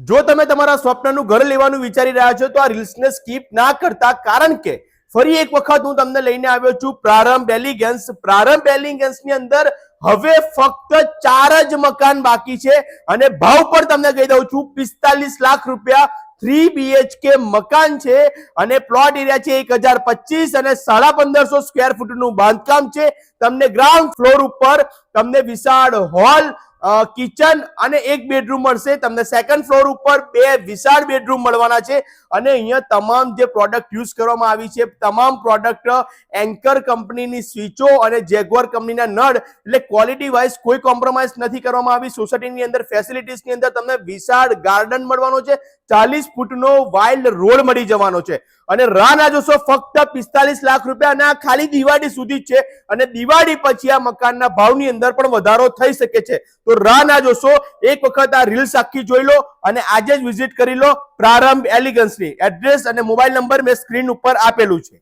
જો તમે તમારા સ્વપ્નનું ઘર લેવાનું વિચારી રહ્યા છો તો આ રીલ્સને સ્કીપ ના કરતા, કારણ કે ફરી એક વખત હું તમને લઈને આવ્યો છું પ્રારંભ એલિગન્સ. પ્રારંભ એલિગન્સની અંદર હવે ફક્ત 4 જ મકાન બાકી છે અને ભાવ પણ તમને કહી દઉં છું, 45 લાખ રૂપિયા 3 BHK મકાન છે અને પ્લોટ એરિયા છે 1025 અને 1550 સ્ક્વેર ફૂટનું બાંધકામ છે. તમને ગ્રાઉન્ડ ફ્લોર ઉપર તમને વિશાળ હોલ, કિચન અને 1 બેડરૂમ મળશે. તમને સેકન્ડ ફ્લોર ઉપર 2 વિશાળ બેડરૂમ મળવાના છે અને અહીંયા તમામ જે પ્રોડક્ટ યુઝ કરવામાં આવી છે, તમામ પ્રોડક્ટ એન્કર કંપનીની સ્વિચો અને જેગુઆર કંપનીના નળ, એટલે ક્વોલિટી વાઇઝ કોઈ કોમ્પ્રોમાઇઝ નથી કરવામાં આવી. સોસાયટીની અંદર ફેસિલિટીઝની અંદર તમને વિશાળ ગાર્ડન મળવાનો છે, 40 ફૂટનો વાઇલ્ડ રોડ મળી જવાનો છે અને રાહ ના જોશો, ફક્ત 45 લાખ રૂપિયા અને આ ખાલી દિવાળી સુધી જ છે અને દિવાળી પછી આ મકાનના ભાવની અંદર પણ વધારો થઈ શકે છે. તો રાહ ના જોશો, એક વખત આ રીલ્સ આખી જોઈ લો અને આજે જ વિઝિટ કરી લો પ્રારંભ એલિગન્સની. એડ્રેસ અને મોબાઈલ નંબર મેં સ્ક્રીન ઉપર આપેલું છે.